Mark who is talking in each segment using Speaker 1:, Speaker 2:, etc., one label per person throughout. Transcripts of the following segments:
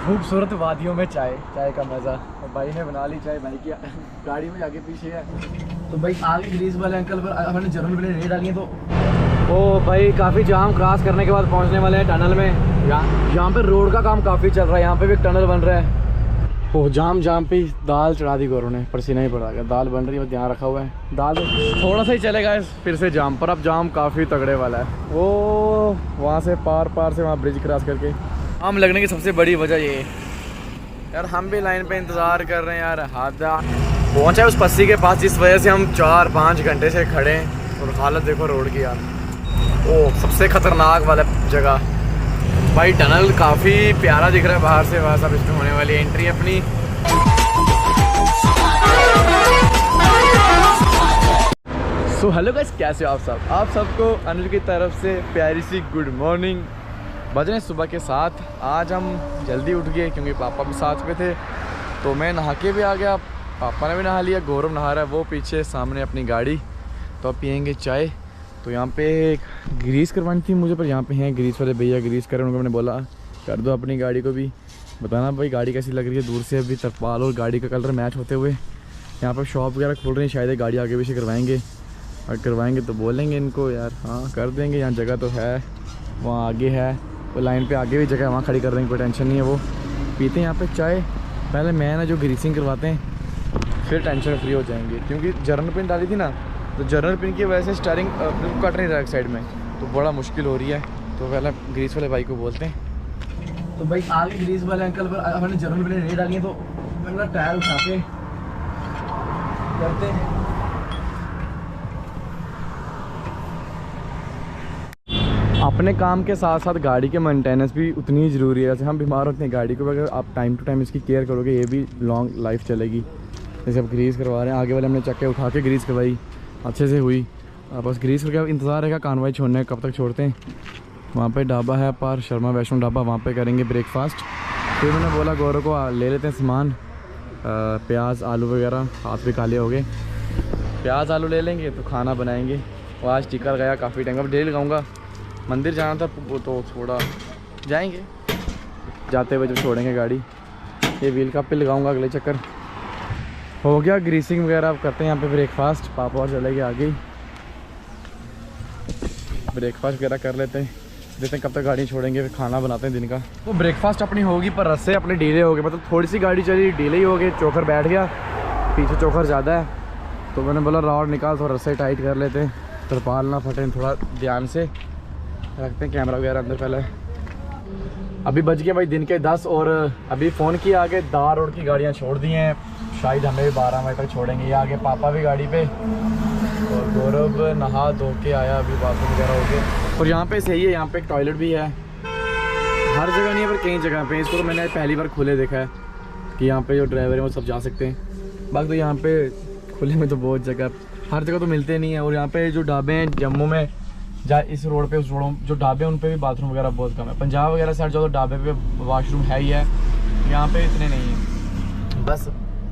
Speaker 1: खूबसूरत वादियों में चाय का मज़ा। और भाई ने बना ली चाय, भाई की गाड़ी में आगे पीछे है। तो भाई आगे ग्रीस वाले अंकल पर अपने जर्नल वाले रेड आ गई। तो ओ भाई काफ़ी जाम क्रॉस करने के बाद पहुंचने वाले हैं टनल में। यहाँ पे रोड का काम काफ़ी चल रहा है, यहाँ पे भी एक टनल बन रहा है। ओह जाम पे दाल चढ़ा दी गौरव ने, पसीना ही पड़ा गया। दाल बन रही है, ध्यान रखा हुआ है। दाल थोड़ा सा ही चलेगा फिर से जाम पर। अब जाम काफ़ी तगड़े वाला है। वो वहाँ से पार से वहाँ ब्रिज क्रॉस करके जाम लगने की सबसे बड़ी वजह ये यार, हम भी लाइन पे इंतज़ार कर रहे हैं यार। हादसा पहुँचा उस पस्सी के पास जिस वजह से हम 4-5 घंटे से खड़े हैं। और हालत देखो रोड की यार। ओह सबसे ख़तरनाक वाला जगह भाई। टनल काफ़ी प्यारा दिख रहा है बाहर से। बस अब इसमें होने वाली एंट्री अपनी। सो हेलो गाइस, कैसे हो आप सब? आप सबको अनिल की तरफ से प्यारी सी गुड मॉर्निंग। बज रहे सुबह के 7। आज हम जल्दी उठ गए क्योंकि पापा भी साथ में थे। तो मैं नहा के भी आ गया, पापा ने भी नहा लिया, गौरव नहा रहा है वो पीछे सामने अपनी गाड़ी। तो अब पियेंगे चाय। तो यहाँ पे ग्रीस करवानी थी मुझे, पर यहाँ पे हैं ग्रीस वाले भैया, ग्रीस करें। उनको मैंने बोला कर दो अपनी गाड़ी को भी, बताना भाई गाड़ी कैसी लग रही है। दूर से अभी तरपाल और गाड़ी का कलर मैच होते हुए यहाँ पर शॉप वगैरह खोल रही है। शायद गाड़ी आगे पीछे करवाएंगे, और करवाएंगे तो बोलेंगे इनको यार हाँ कर देंगे। यहाँ जगह तो है, वहाँ आगे है, वो लाइन पे आगे भी जगह है, वहाँ खड़ी कर देंगे, कोई टेंशन नहीं है। वो पीते हैं यहाँ पे चाय। पहले मैं ना जो ग्रीसिंग करवाते हैं फिर टेंशन फ्री हो जाएंगे। क्योंकि जर्नल पिन डाली थी ना, तो जर्नल पिन की वजह से स्टीयरिंग बिल्कुल कट नहीं रहा है साइड में, तो बड़ा मुश्किल हो रही है। तो पहले ग्रीस वाले भाई को बोलते हैं। तो भाई आगे ग्रीस वाले अंकल पर अपने जर्नल पिन रेड आ गई। तो मैंने टायर उठा के करते हैं। अपने काम के साथ साथ गाड़ी के मेंटेनेंस भी उतनी ज़रूरी है। जैसे हम बीमार होते हैं, गाड़ी को अगर आप टाइम टू टाइम इसकी केयर करोगे ये भी लॉन्ग लाइफ चलेगी। जैसे अब ग्रीस करवा रहे हैं, आगे वाले हमने चक्के उठा के ग्रीस करवाई, अच्छे से हुई। बस ग्रीस करके इंतज़ार रहेगा कानवाई छोड़ने का, कब तक छोड़ते हैं। वहाँ पे ढाबा है पार, शर्मा वैष्णो ढाबा, वहाँ पे करेंगे ब्रेकफास्ट। फिर मैंने बोला गौरव को ले लेते हैं सामान, प्याज आलू वगैरह, हाथ भी काले हो गए। प्याज आलू ले लेंगे तो खाना बनाएंगे। और आज टिक्का लगाया काफ़ी टाइम, अब डेली लगाऊँगा। मंदिर जाना था तो थोड़ा जाएंगे, जाते हुए जो छोड़ेंगे गाड़ी। ये व्हील कप पे लगाऊंगा अगले चक्कर। हो गया ग्रीसिंग वगैरह, अब करते हैं यहाँ पे ब्रेकफास्ट। पापा और चले गए आगे, ब्रेकफास्ट वगैरह कर लेते हैं, देखते हैं कब तक गाड़ी छोड़ेंगे, फिर खाना बनाते हैं दिन का। तो ब्रेकफास्ट अपनी होगी पर रस्से अपने डीले हो गए, मतलब थोड़ी सी गाड़ी चली डीले ही हो गए। चोकर बैठ गया, पीछे चोकर ज़्यादा है। तो मैंने बोला रॉड निकाल, थोड़ा रस्से टाइट कर लेते हैं, तरपाल ना फटे, थोड़ा ध्यान से रखते हैं कैमरा वगैरह अंदर। पहले अभी बज गए भाई दिन के 10 और अभी फ़ोन किया आगे दार रोड की गाड़ियाँ छोड़ दी हैं। शायद हमें भी 12 बजे तक छोड़ेंगे। ये आगे पापा भी गाड़ी पे, और गौरव नहा धो के आया अभी, बाथरूम वगैरह हो गए। और यहाँ पे सही है, यहाँ पे एक टॉयलेट भी है। हर जगह नहीं है पर कई जगह पे। इसको तो मैंने पहली बार खुले देखा है कि यहाँ पे जो ड्राइवर है वो सब जा सकते हैं। बाकी तो यहाँ पे खुले में तो बहुत जगह, हर जगह तो मिलते नहीं है। और यहाँ पे जो ढाबे हैं जम्मू में, इस रोड पे उस रोड जो ढाबे हैं उन पे भी बाथरूम वगैरह बहुत कम है। पंजाब वगैरह साइड जाओ तो ढाबे पे वॉशरूम है ही है, यहाँ पे इतने नहीं है। बस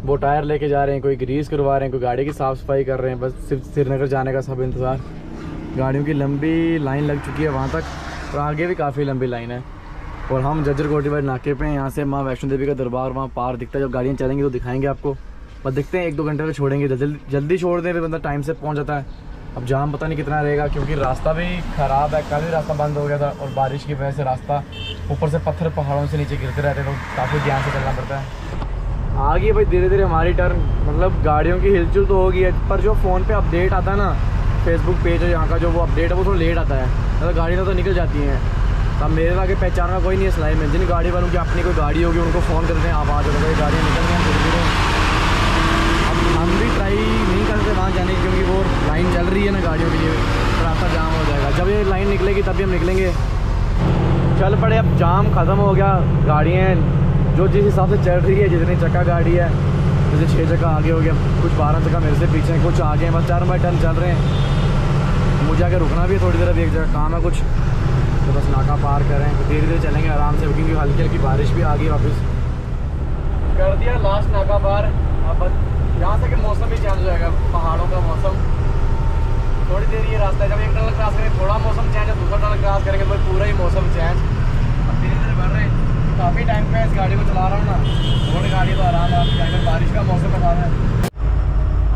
Speaker 1: वो टायर लेके जा रहे हैं, कोई ग्रीस करवा रहे हैं, कोई गाड़ी की साफ़ सफाई कर रहे हैं। बस सिर्फ श्रीनगर जाने का सब इंतज़ार। गाड़ियों की लंबी लाइन लग चुकी है वहाँ तक, और आगे भी काफ़ी लंबी लाइन है। और हम जज्जर कोटी वाले नाके पे हैं। यहाँ से माँ वैष्णो देवी का दरबार वहाँ पार दिखता है। जब गाड़ियाँ चलेंगी तो दिखाएंगे आपको। बस देखते हैं 1-2 घंटे में छोड़ेंगे, जल्दी छोड़ दें, फिर बंदा टाइम से पहुँच जाता है। अब जाम पता नहीं कितना रहेगा क्योंकि रास्ता भी ख़राब है। कल भी रास्ता बंद हो गया था, और बारिश की वजह से रास्ता ऊपर से पत्थर पहाड़ों से नीचे गिरते रहते, तो काफ़ी ध्यान से चलना पड़ता है। आ गई भाई धीरे धीरे हमारी टर्न, मतलब गाड़ियों की हिलचुल तो हो गई है, पर जो फ़ोन पे अपडेट आता है ना, फेसबुक पेज है यहाँ का, जो वो अपडेट है वो थोड़ा लेट आता है। मतलब गाड़ियाँ तो निकल जाती हैं। अब मेरे आगे पहचान का कोई नहीं है सिलाई में। जिन गाड़ी वालों की अपनी कोई गाड़ी होगी उनको फ़ोन करते हैं, आप आ जाओ, भाई गाड़ियाँ निकल गई धीरे धीरे। अब हम भी ट्राई नहीं करते वहाँ जाने की, क्योंकि वो लाइन चल रही है ना गाड़ियों के लिए, रास्ता जाम हो जाएगा। जब ये लाइन निकलेगी तभी हम निकलेंगे। चल पड़े, अब जाम ख़त्म हो गया। गाड़ियाँ जो जिस हिसाब से चल रही है, जितनी चक्का गाड़ी है, जैसे 6 चक्का आगे हो गया, कुछ 12 चक्का मेरे से पीछे, कुछ आगे हैं। बस 4 बाई टर्न चल रहे हैं। मुझे आगे रुकना भी है थोड़ी देर, अभी एक जगह काम है कुछ, तो बस नाका पार करें, तो धीरे धीरे चलेंगे आराम से, क्योंकि हल्की हल्की बारिश भी आ गई। वापस कर दिया लास्ट नाका पार। अब बस यहाँ से कि मौसम भी चेंज हो जाएगा, पहाड़ों का मौसम। थोड़ी देर ये रास्ता है, जब एक टनल क्रॉस करेंगे थोड़ा मौसम चेंज है, दूसरा टनल क्रॉस करेंगे तो पूरा ही मौसम चेंज। अब धीरे धीरे बढ़ रहे हैं। काफ़ी टाइम पे इस गाड़ी को चला रहा हूँ ना, रोड गाड़ी तो आराम है। बारिश का मौसम बता रहा है।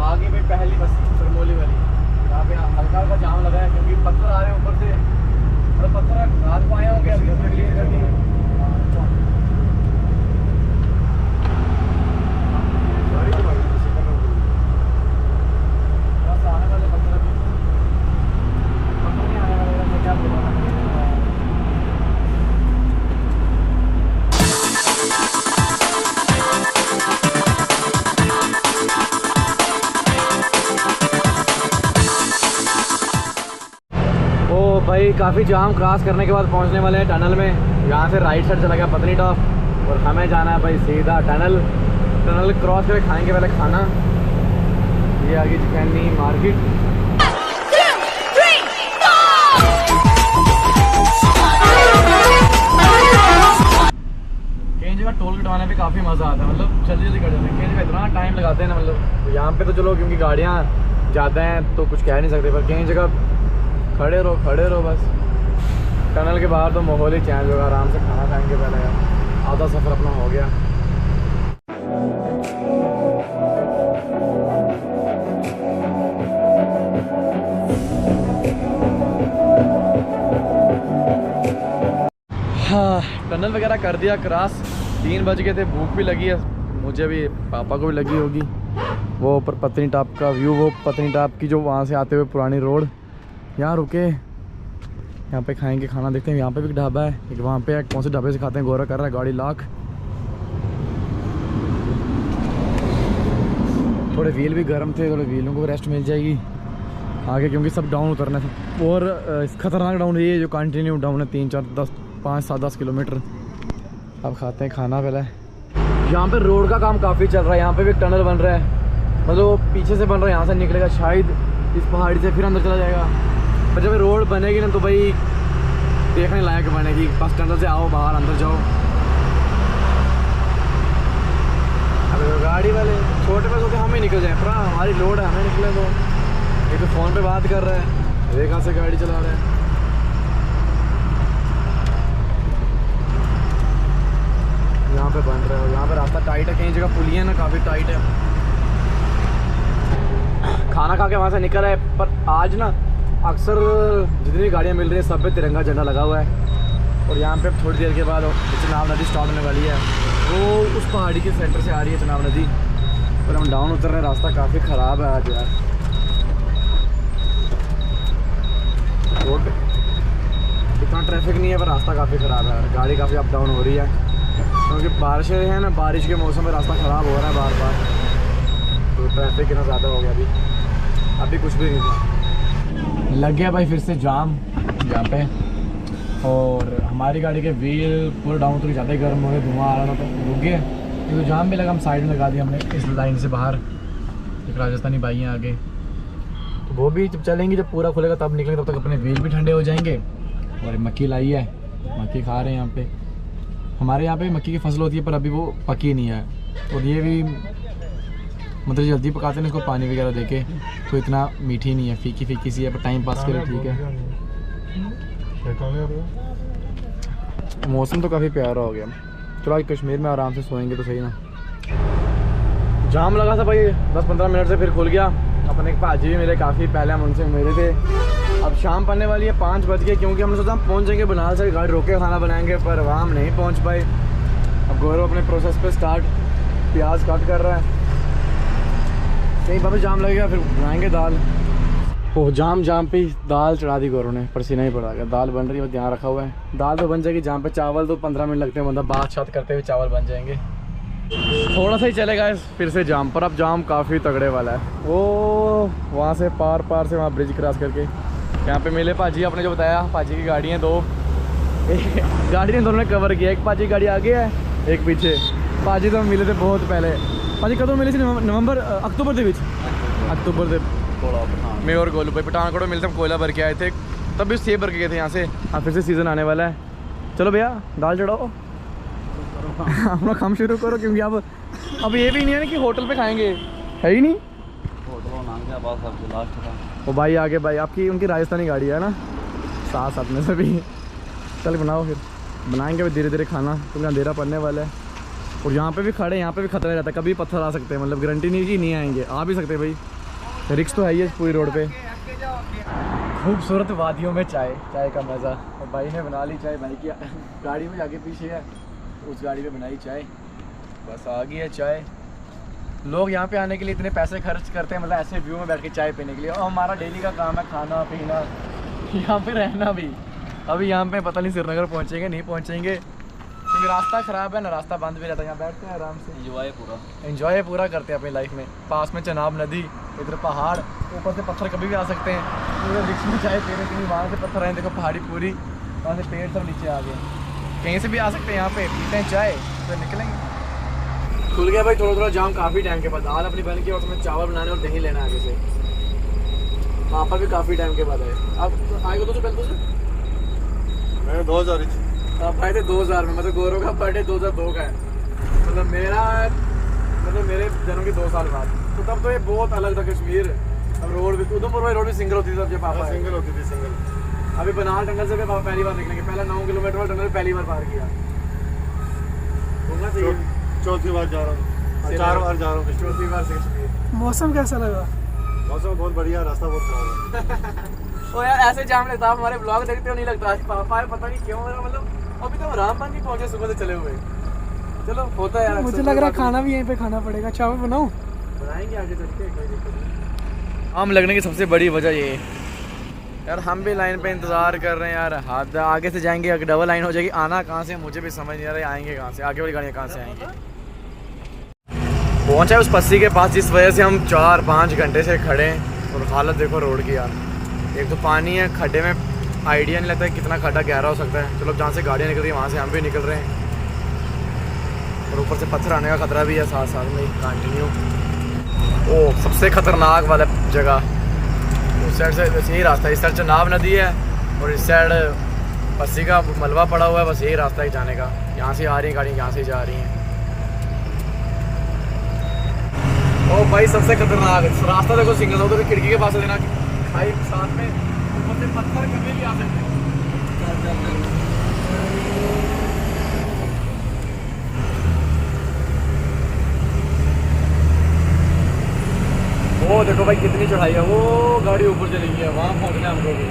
Speaker 1: आगे भी पहली बस सरमोली वाली, यहाँ पे हल्का हल्का जाम लगा है क्योंकि पत्थर आ रहे हैं ऊपर से, और पत्थर रात को आए होंगे, अभी हमने क्लियर कर दिए। भाई काफ़ी जाम क्रॉस करने के बाद पहुंचने वाले हैं टनल में। यहाँ से राइट साइड चला गया पत्नी टॉप और हमें जाना है भाई सीधा टनल। टनल क्रॉस करके खाएंगे पहले खाना। ये आगे चिकनी मार्केट। कहीं जगह टोल कटवाने पे काफ़ी मज़ा आता है, मतलब जल्दी जल्दी कट जाते हैं। कहीं जगह इतना टाइम लगाते हैं ना, मतलब यहाँ पे तो चलो क्योंकि गाड़ियाँ ज़्यादा हैं तो कुछ कह नहीं सकते, पर कहीं जगह खड़े रहो बस। टनल के बाहर तो माहौल ही चेंज होगा। आराम से खाना खाएंगे पहले यार, आधा सफ़र अपना हो गया। हाँ, टनल वगैरह कर दिया क्रॉस। 3 बज गए थे, भूख भी लगी है मुझे भी, पापा को भी लगी होगी। वो ऊपर पत्नी टॉप का व्यू, वो पत्नी टॉप की जो वहाँ से आते हुए पुरानी रोड। यहाँ रुके, यहाँ पे खाएंगे खाना। देखते हैं यहाँ पे भी ढाबा है एक, वहाँ पे कौन से ढाबे से खाते हैं। गौरव कर रहा है गाड़ी लॉक। थोड़े व्हील भी गर्म थे, थोड़े व्हीलों को रेस्ट मिल जाएगी आगे, क्योंकि सब डाउन उतरना था। और ख़तरनाक डाउन है ये जो कंटिन्यू डाउन है, 3 4 10 5 7 10 किलोमीटर। अब खाते हैं खाना पहले। यहाँ पे रोड का काम काफ़ी चल रहा है। यहाँ पे भी एक टनल बन रहा है, मतलब पीछे से बन रहा है, यहाँ से निकलेगा शायद इस पहाड़ी से, फिर अंदर चला जाएगा। पर जब रोड बनेगी ना तो भाई देखने लायक बनेगी। बस टनल से आओ, बाहर अंदर जाओ। अब गाड़ी वाले छोटे पैसों के हम ही निकल जाए, पर हमारी लोड है, हमें निकले तो। एक तो फ़ोन पे बात कर रहा है, एक हाथ से गाड़ी चला रहा है। यहाँ पे बन रहा है, यहाँ पे रास्ता टाइट है, कई जगह पुलियाँ ना काफ़ी टाइट है। खाना खा के वहाँ से निकल है, पर आज ना अक्सर जितनी गाड़ियाँ मिल रही हैं सब पे तिरंगा झंडा लगा हुआ है। और यहाँ पे थोड़ी देर के बाद चनाब नदी स्टार्ट होने वाली है, वो उस पहाड़ी के सेंटर से आ रही है चनाब नदी। और हम डाउन उतर रहे हैं, रास्ता काफ़ी ख़राब है आज यार। रोड पे इतना ट्रैफिक नहीं है, पर रास्ता काफ़ी ख़राब है, गाड़ी काफ़ी अप डाउन हो रही है क्योंकि बारिशें हैं ना, बारिश के मौसम में रास्ता ख़राब हो रहा है बार बार, तो ट्रैफिक इतना ज़्यादा हो गया। अभी कुछ भी नहीं था। लग गया भाई फिर से जाम यहाँ पे, और हमारी गाड़ी के व्हील पूरे डाउन तो ज़्यादा ही गर्म हो गए, धुआं आ रहा था तो रुक गए। तो जाम भी लगा, हम साइड में लगा दिया हमने इस लाइन से बाहर। एक राजस्थानी भाई हैं आगे, तो वो भी जब चलेंगे, जब पूरा खुलेगा तब निकलेंगे, तब तक अपने व्हील भी ठंडे हो जाएंगे। और मक्की लाई है, मक्की खा रहे हैं यहाँ पे। हमारे यहाँ पे मक्की की फसल होती है, पर अभी वो पकी नहीं है। और ये भी मतलब जल्दी पकाते हैं इसको पानी वगैरह देके, तो इतना मीठी नहीं है, फीकी फीकी सी है, पर टाइम पास के लिए ठीक है। मौसम तो काफ़ी प्यारा हो गया। चलो आज कश्मीर में आराम से सोएंगे तो सही ना। जाम लगा था भाई 10-15 मिनट से, फिर खुल गया। अपने एक भाजी भी मिले, काफ़ी पहले हम उनसे मिले थे। अब शाम पड़ने वाली है, 5 बज गए, क्योंकि हमने सोचा हम पहुँच जाएंगे बनारस से, गाड़ी रोक के खाना बनाएंगे, पर वहाँ हम नहीं पहुँच पाए। अब गौरव अपने प्रोसेस पे स्टार्ट, प्याज काट कर रहा है। कहीं वापस जाम लगेगा फिर बनाएंगे दाल। ओह जाम पे दाल चढ़ा दी गौरव ने, पसीना ही पड़ा गया। दाल बन रही है, ध्यान रखा हुआ है, दाल तो बन जाएगी। जाम पे चावल तो 15 मिनट लगते हैं, मतलब बात शात करते हुए चावल बन जाएंगे। थोड़ा सा ही चलेगा फिर से जाम, पर अब जाम काफ़ी तगड़े वाला है। वो वहाँ से पार से वहाँ ब्रिज क्रॉस करके यहाँ पे मिले पाजी, आपने जो बताया पाजी की गाड़ी है 2 गाड़ी ने दोनों ने कवर किया, एक पाजी गाड़ी आगे है एक पीछे। पाजी तो मिले थे बहुत पहले। पाजी कदों मिले थे? नवंबर अक्टूबर के अक्टूबर से मैं और गोलू भाई पठानकोट में मिलते हम, कोयला भर के आए थे, तब भी सेब भर के गए थे यहाँ से। हाँ फिर से सीज़न आने वाला है। चलो भैया दाल चढ़ाओ अपना काम शुरू करो, क्योंकि अब ये भी नहीं है ना कि होटल पे खाएंगे, है ही नहीं होटल। वो भाई आगे भाई आपकी उनकी राजस्थानी गाड़ी है ना, साथ में से भी। चल बनाओ फिर। बनाएंगे भी धीरे धीरे खाना, क्योंकि अंधेरा पड़ने वाला है। और यहाँ पे भी खड़े, यहाँ पे भी खतरा रहता है, कभी पत्थर आ सकते हैं, मतलब गारंटी नहीं कि नहीं आएंगे, आ भी सकते हैं भाई, रिक्स तो है ही है पूरी रोड पे। खूबसूरत वादियों में चाय, चाय का मज़ा। और भाई ने बना ली चाय, भाई की गाड़ी में जाके पीछे है, उस गाड़ी में बनाई चाय, बस आ गई है चाय। लोग यहाँ पे आने के लिए इतने पैसे खर्च करते हैं, मतलब ऐसे व्यू में बैठ के चाय पीने के लिए। और हमारा डेली का काम है खाना पीना, यहाँ पे रहना भी। अभी यहाँ पे पता नहीं श्रीनगर पहुँचेंगे नहीं पहुँचेंगे, क्योंकि रास्ता ख़राब है ना, रास्ता बंद भी रहता है। यहाँ बैठते हैं आराम से, एंजॉय पूरा करते हैं अपनी लाइफ में। पास में चनाब नदी, इधर पहाड़, ऊपर से पत्थर कभी भी आ सकते हैं। पूरे रिक्स में चाय पीने के लिए वहाँ से पत्थर आए, देखो पहाड़ी पूरी, वहाँ से पेड़ सब नीचे आ गए, कहीं से भी आ सकते हैं। यहाँ पे पीते हैं चाय तो निकलेंगे। खुल गया भाई थोड़ा थोड़ा जाम काफ़ी टाइम के बाद। दाल अपनी बन की और उसमें चावल बनाने और दही लेना आगे से, पापा भी काफ़ी टाइम के बाद आए। अब आए तो पहले तो
Speaker 2: मैं 2000
Speaker 1: आप आए थे 2000 में, मतलब गौरव का बर्थडे 2002 का है, मतलब मेरे जन्म के 2 साल बाद। तो तब तो ये बहुत अलग था कश्मीर। अब रोड भी, उधमपुर में रोड भी सिंगल होती थी तब जब पापा
Speaker 2: सिंगल होती थी, सिंगल।
Speaker 1: अभी बनाल टनल से भी पापा पहली बार निकलेंगे, पहला 9 किलोमीटर वाला टनल पहली बार पार किया। घूमना चाहिए।
Speaker 2: चौथी बार जा रहा हूँ, 4 बार जा रहा हूँ,
Speaker 1: चौथी बार से कश्मीर।
Speaker 3: मौसम कैसा लगा?
Speaker 2: मौसम बहुत बढ़िया, रास्ता बहुत खराब है।
Speaker 1: ओ यार ऐसे जाम लगता है, हमारे ब्लॉग देखते हो नहीं लगता। आज पापा पता नहीं क्यों, मतलब अभी तो रामबन नहीं पहुंचे, सुबह से चले हुए। चलो होता है यार,
Speaker 3: मुझे लग रहा है खाना भी यहीं पे खाना पड़ेगा। चावल बनाऊं?
Speaker 1: बनाएंगे आगे चल के, कोई दिक्कत नहीं। आम लगने की सबसे बड़ी वजह ये यार, हम भी लाइन पे इंतजार कर रहे हैं यार। हाथ आगे से जाएंगे, अगर डबल लाइन हो जाएगी, आना कहाँ से मुझे भी समझ नहीं आ रहा है, आएंगे कहाँ से, आगे वाली गाड़ियाँ कहाँ से आएंगी। पहुँचा है उस पस्सी के पास जिस वजह से हम 4-5 घंटे से खड़े हैं। और हालत देखो रोड की यार, एक तो पानी है खड्डे में, आइडिया नहीं लगता है कितना खड्डा गहरा हो सकता है। चलो जहाँ से गाड़ियाँ निकल रही हैं वहाँ से हम भी निकल रहे हैं, और ऊपर से पत्थर आने का खतरा भी है साथ साथ में कंटिन्यू। ओह सबसे खतरनाक वाला जगह, उस साइड से बस यही रास्ता है। इस साइड चनाब नदी है और इस साइड पस्सी का मलबा पड़ा हुआ है, बस यही रास्ता है जाने का। यहाँ से आ रही हैं गाड़ी, यहाँ से जा रही हैं। ओ भाई सबसे खतरनाक रास्ता देखो, सिंगल उधर खिड़की के पास देना भाई, साथ में ऊपर से पत्थर कभी भी आ सकते हैं। वो देखो भाई कितनी चढ़ाई है, वो गाड़ी ऊपर चलेगी है, वहाँ पहुँचना हमको भी।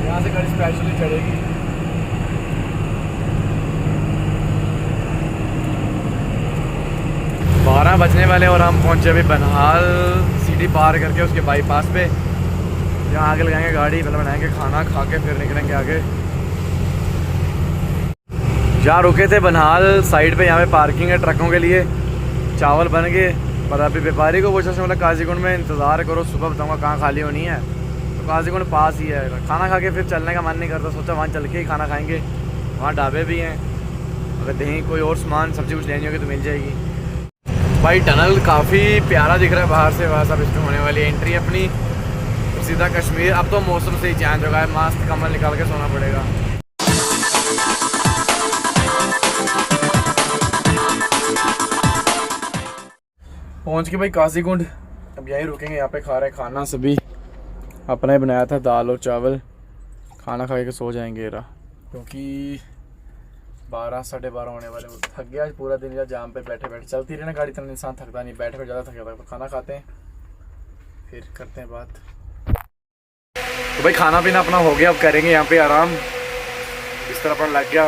Speaker 1: यहाँ से गाड़ी स्पेशली चढ़ेगी। बारह बजने वाले और हम पहुँचे अभी बनहाल सिटी पार करके उसके बाईपास पे, जहाँ आगे लगाएंगे गाड़ी, पहले बनाएंगे खाना, खा के फिर निकलेंगे आगे। जहाँ रुके थे बनहाल साइड पे, यहाँ पे पार्किंग है ट्रकों के लिए। चावल बन गए, पर अभी व्यापारी को पूछा से मतलब काजीगुंड में इंतज़ार करो, सुबह बताऊँगा कहाँ खाली होनी है। तो काजीगुंड पास ही है, खाना खा के फिर चलने का मन नहीं करता, सोचा वहाँ चल के ही खाना खाएँगे। वहाँ ढाबे भी हैं, अगर दही कोई और सामान सब्ज़ी कुछ लेनी होगी तो मिल जाएगी। भाई टनल काफ़ी प्यारा दिख रहा है बाहर से, वहाँ सब इसमें होने वाली एंट्री अपनी, सीधा कश्मीर। अब तो मौसम से ही चेंज होगा, मस्त कम्बल निकाल के सोना पड़ेगा। पहुँच के भाई काजीगुंड, अब यहीं रुकेंगे, यहाँ पे खा रहे हैं खाना। सभी अपना ही बनाया था, दाल और चावल। खाना खा के सो जाएंगे रहा, क्योंकि 12-12:30 होने वाले। थक गया आज पूरा दिन यार, जाम पे बैठे बैठे। चलती रही ना गाड़ी, इतना इंसान थकता नहीं, बैठे बैठे ज़्यादा थक जाता है। तो खाना खाते हैं फिर करते हैं बात। तो भाई खाना पीना अपना हो गया, अब करेंगे यहाँ पे आराम। इस तरह अपना लग गया,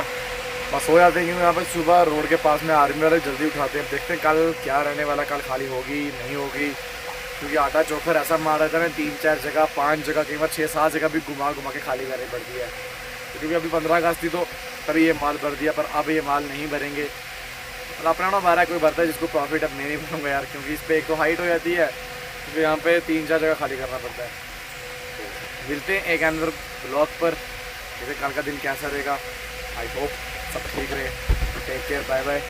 Speaker 1: बस हो जाते हैं, क्योंकि यहाँ पर सुबह रोड के पास में आर्मी वाले जल्दी उठाते हैं। देखते हैं कल क्या रहने वाला, कल खाली होगी नहीं होगी, क्योंकि आटा चोखर ऐसा मार रहा था ना, 3-4 जगह 5 जगह, कई बार 6-7 जगह भी घुमा घुमा के खाली करनी पड़ती है। क्योंकि अभी 15 अगस्त थी तो तभी ये माल भर दिया, पर अब ये माल नहीं भरेंगे। और अपना ना 12 कोई भरता है जिसको प्रॉफिट, अब मैं नहीं भरूँगा यार, क्योंकि इस पर एक तो हाइट हो जाती है, क्योंकि यहाँ पे 3-4 जगह खाली करना पड़ता है। तो मिलते हैं एक अंदर ब्लॉग पर, जैसे कल का दिन कैसा रहेगा। आई होप सब ठीक रहे। Take care, bye bye.